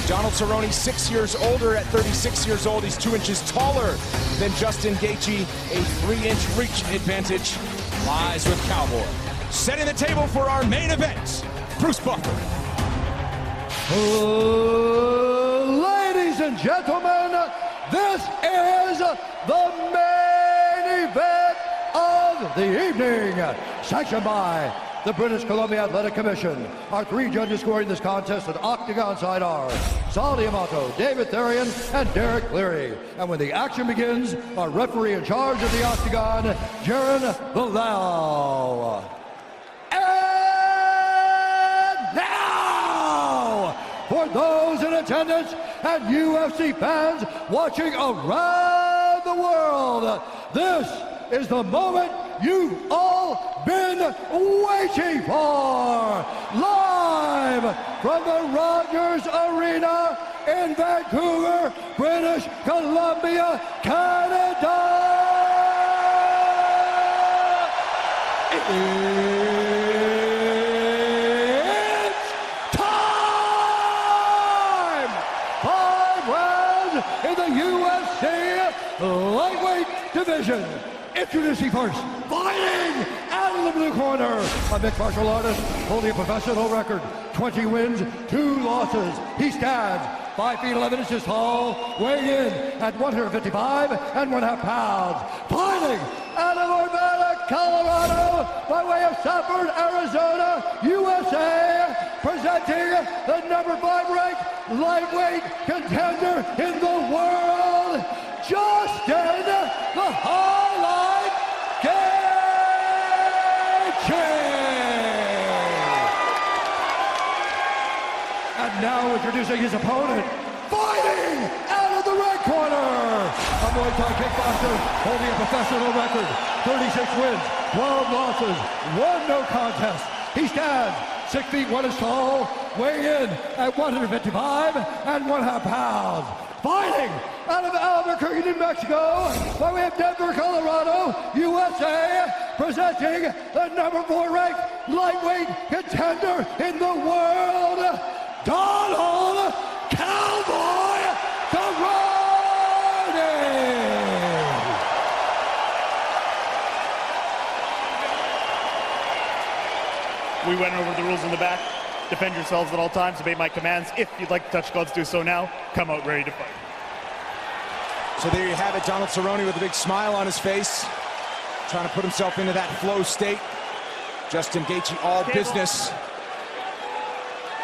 Donald Cerrone, 6 years older. At 36 years old, he's 2 inches taller than Justin Gaethje. A 3-inch reach advantage lies with Cowboy. Setting the table for our main event, Bruce Buffer. Ladies and gentlemen, this is the main event of the evening, sanctioned by the British Columbia Athletic Commission. Our 3 judges scoring this contest at octagon side are Sal D'Amato, David Therian, and Derek Cleary. And when the action begins, our referee in charge of the octagon, Jaron Bilal. And now, for those in attendance and UFC fans watching around the world, this is the moment you've all been waiting for. Live from the Rogers Arena in Vancouver, British Columbia, Canada. It's time! 5 rounds in the UFC lightweight division. Introducing first, fighting out of the blue corner, a mixed martial artist holding a professional record, 20 wins, 2 losses. He stands 5 feet 11 inches tall, weighing in at 155 1/2 pounds. Fighting out of Urbana, Colorado, by way of Sanford, Arizona, USA, presenting the number 5 ranked lightweight contender in the world, Justin the Highlight Gaethje! And now introducing his opponent, fighting out of the red corner, a Muay Thai kickboxer holding a professional record, 36 wins, 12 losses, 1 no contest. He stands 6 feet 1 inch tall, weighing in at 155 1/2 pounds. Fighting out of Albuquerque, New Mexico, by way of Denver, Colorado, USA, presenting the number 4 ranked lightweight contender in the world, Donald Cowboy Cerrone! We went over the rules in the back. Defend yourselves at all times, obey my commands. If you'd like to touch gloves, do so now. Come out ready to fight. So there you have it, Donald Cerrone with a big smile on his face, trying to put himself into that flow state. Justin Gaethje, all business.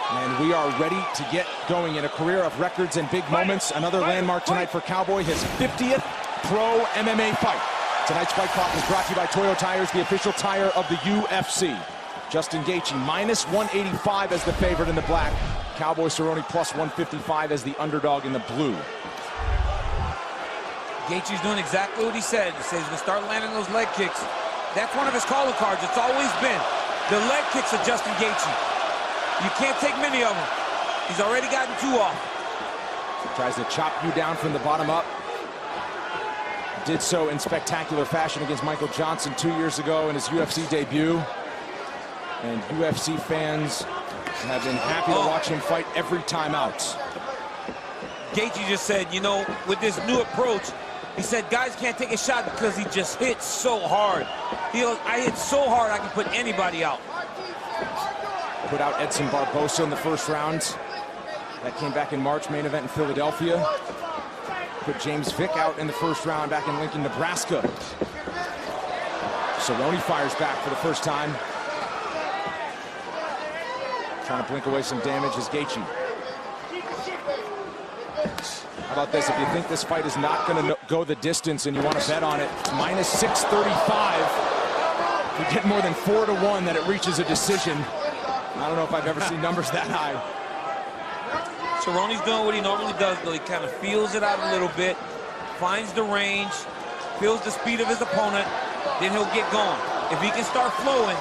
And we are ready to get going in a career of records and big moments. Another landmark tonight for Cowboy, his 50th pro MMA fight. Tonight's Fight Clock is brought to you by Toyo Tires, the official tire of the UFC. Justin Gaethje minus 185 as the favorite in the black. Cowboy Cerrone plus 155 as the underdog in the blue. Gaethje's doing exactly what he said. He says he's going to start landing those leg kicks. That's one of his calling cards. It's always been the leg kicks of Justin Gaethje. You can't take many of them. He's already gotten 2 off. Tries to chop you down from the bottom up. Did so in spectacular fashion against Michael Johnson 2 years ago in his UFC debut. And UFC fans have been happy to watch him fight every time out. Gaethje just said, you know, with this new approach, he said guys can't take a shot because he just hits so hard. He goes, I hit so hard I can put anybody out. Put out Edson Barbosa in the first round. That came back in March, main event in Philadelphia. Put James Vick out in the first round back in Lincoln, Nebraska. Cerrone fires back for the first time. Trying to blink away some damage is Gaethje. How about this? If you think this fight is not going to go the distance and you want to bet on it, it's minus 635. You get more than 4 to 1 that it reaches a decision. I don't know if I've ever seen numbers that high. Cerrone's doing what he normally does, though. He kind of feels it out a little bit, finds the range, feels the speed of his opponent, then he'll get going. If he can start flowing,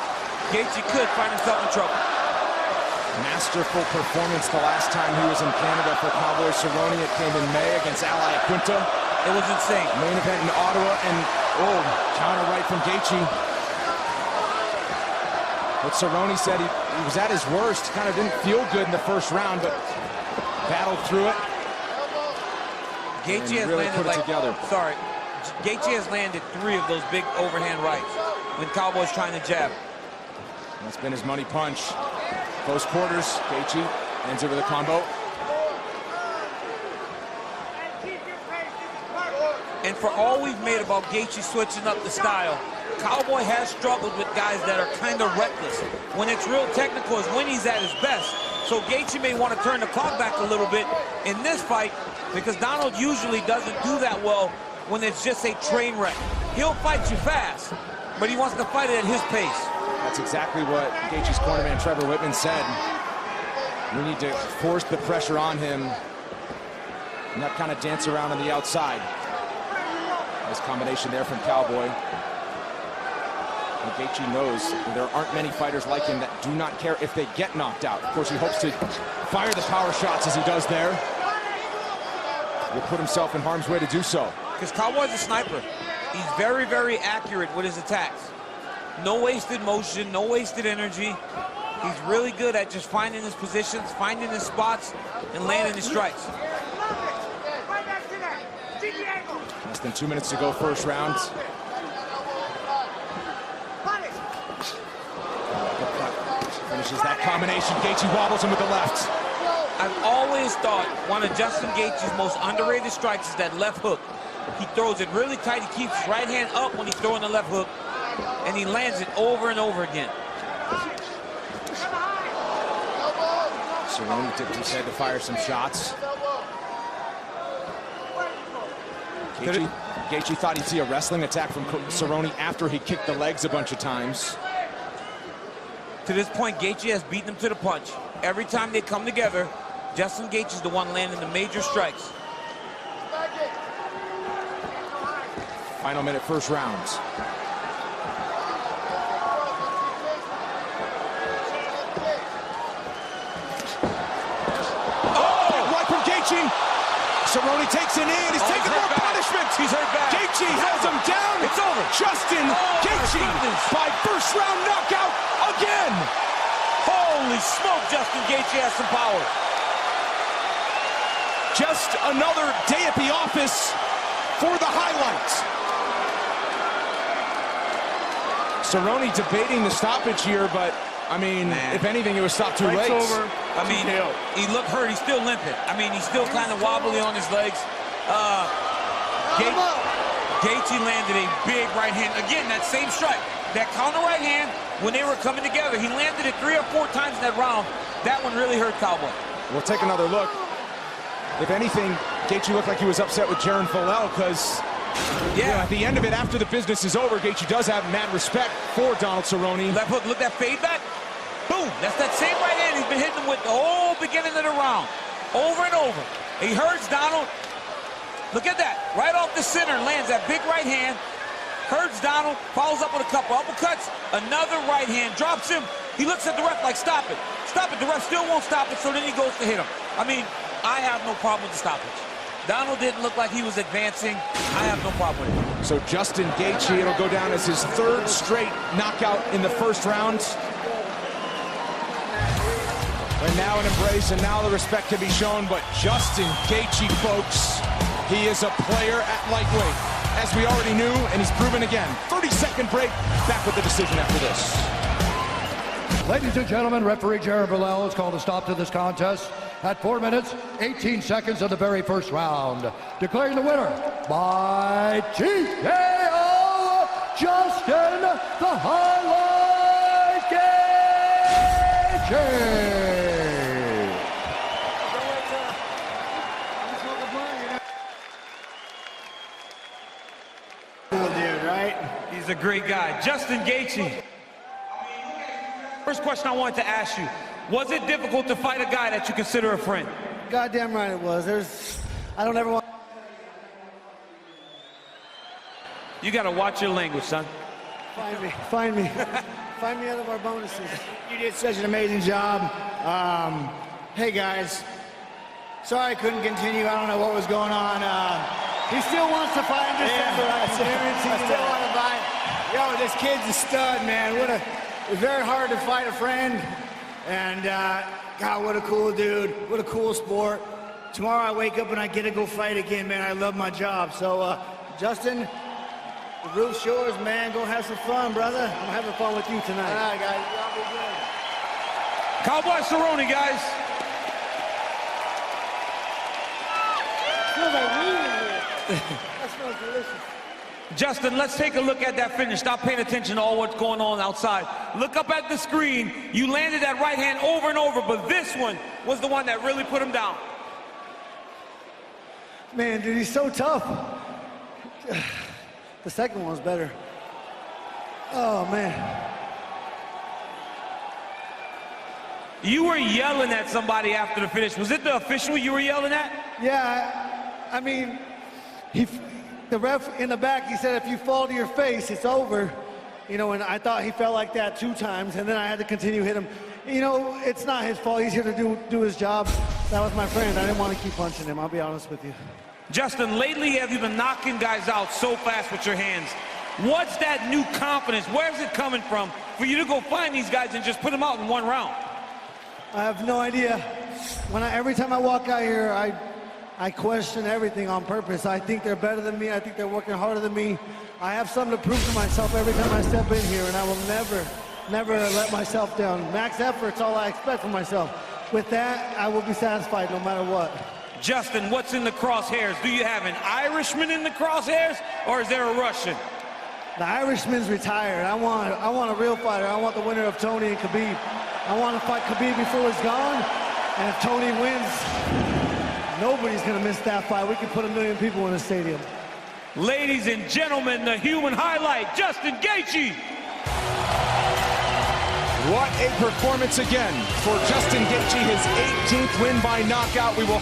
Gaethje could find himself in trouble. Masterful performance the last time he was in Canada for Cowboy Cerrone. It came in May against Ally Aquinta. It was insane. Main event in Ottawa, and counter right from Gaethje. But Cerrone said he was at his worst. Kind of didn't feel good in the first round, but battled battled through it. Gaethje has really landed put it together. Sorry, Gaethje has landed 3 of those big overhand rights when Cowboy's trying to jab. That's been his money punch. Close quarters. Gaethje ends it with a combo. And for all we've made about Gaethje switching up the style, Cowboy has struggled with guys that are kind of reckless. When it's real technical is when he's at his best. So Gaethje may want to turn the clock back a little bit in this fight because Donald usually doesn't do that well when it's just a train wreck. He'll fight you fast, but he wants to fight it at his pace. That's exactly what Gaethje's cornerman Trevor Whitman said. We need to force the pressure on him and not kind of dance around on the outside. Nice combination there from Cowboy. And Gaethje knows there aren't many fighters like him that do not care if they get knocked out. Of course, he hopes to fire the power shots as he does there. He'll put himself in harm's way to do so. Because Cowboy's a sniper. He's very, very accurate with his attacks. No wasted motion, no wasted energy. He's really good at just finding his positions, finding his spots, and landing his strikes. Less than 2 minutes to go, first round. Finishes that combination. Gaethje wobbles him with the left. I've always thought one of Justin Gaethje's most underrated strikes is that left hook. He throws it really tight. He keeps his right hand up when he's throwing the left hook, and he lands it over and over again. Cerrone dipped his head to fire some shots. Gaethje thought he'd see a wrestling attack from Cerrone after he kicked the legs a bunch of times. To this point, Gaethje has beaten him to the punch. Every time they come together, Justin Gaethje is the one landing the major strikes. Final minute, first round. Oh! Right from Gaethje. Cerrone takes it in. He's taking more punishment. He's hurt bad. Gaethje has him down. It's over. Justin Gaethje by first round knockout again. Holy smoke, Justin Gaethje has some power. Just another day at the office for the highlights. Cerrone debating the stoppage here, but I mean, if anything, it was stopped too late. Over. I mean, he looked hurt. He's still limping. I mean, he's still kind of wobbly on his legs. Gaethje landed a big right hand. Again, that same strike. That counter right hand, when they were coming together, he landed it 3 or 4 times in that round. That one really hurt Cowboy. We'll take another look. If anything, Gaethje looked like he was upset with Jaron Fallel because at the end of it, after the business is over, Gaethje does have mad respect for Donald Cerrone. Left hook, look at that fade back. Boom, that's that same right hand he's been hitting him with the whole beginning of the round. Over and over. He hurts Donald. Look at that. Right off the center, lands that big right hand. Hurts Donald, follows up with a couple uppercuts. Another right hand, drops him. He looks at the ref like, stop it. Stop it. The ref still won't stop it, so then he goes to hit him. I mean, I have no problem with the stoppage. Donald didn't look like he was advancing. I have no problem with it. So Justin Gaethje, it'll go down as his 3rd straight knockout in the first round. And now an embrace, and now the respect can be shown. But Justin Gaethje, folks, he is a player at lightweight, as we already knew, and he's proven again. 30-second break, back with the decision after this. Ladies and gentlemen, referee Jaron Fallel has called a stop to this contest at 4 minutes, 18 seconds of the very first round. Declaring the winner by TKO, Justin the Highlight Gaethje. Cool dude, right? He's a great guy. Justin Gaethje. First question I wanted to ask you, was it difficult to fight a guy that you consider a friend? Goddamn right it was. I don't ever want. You got to watch your language, son. Find me. Find me out of our bonuses. You did such an amazing job. Hey guys, sorry I couldn't continue. I don't know what was going on. He still wants to fight in December. I still want to fight. Yo, this kid's a stud, man. It was very hard to fight a friend. And God, what a cool dude. What a cool sport. tomorrow I wake up and I get to go fight again, man. I love my job. So, Justin, the roof's yours, man. Go have some fun, brother. I'm having fun with you tonight. All right, guys. Y'all be good. Cowboy Cerrone, guys. Smells like weed in here. That smells delicious. Justin, let's take a look at that finish. Stop paying attention to all what's going on outside. Look up at the screen. You landed that right hand over and over, but this one was the one that really put him down. Man, dude, he's so tough. The second one was better. Oh, man. You were yelling at somebody after the finish. Was it the official you were yelling at? Yeah, I mean, the ref in the back, he said, if you fall to your face, it's over. You know, and I thought he felt like that 2 times, and then I had to continue hit him. You know, it's not his fault. He's here to do his job. That was my friend. I didn't want to keep punching him, I'll be honest with you. Justin, lately have you been knocking guys out so fast with your hands? What's that new confidence? Where's it coming from for you to go find these guys and just put them out in 1 round? I have no idea. Every time I walk out here, I question everything on purpose. I think they're better than me. I think they're working harder than me. I have something to prove to myself every time I step in here, and I will never let myself down. Max effort's all I expect from myself. With that, I will be satisfied no matter what. Justin, what's in the crosshairs? Do you have an Irishman in the crosshairs, or is there a Russian? The Irishman's retired. I want a real fighter. I want the winner of Tony and Khabib. I want to fight Khabib before he's gone, and if Tony wins, nobody's going to miss that fight. We can put 1 million people in the stadium. Ladies and gentlemen, the human highlight, Justin Gaethje. What a performance again for Justin Gaethje, his 18th win by knockout. We will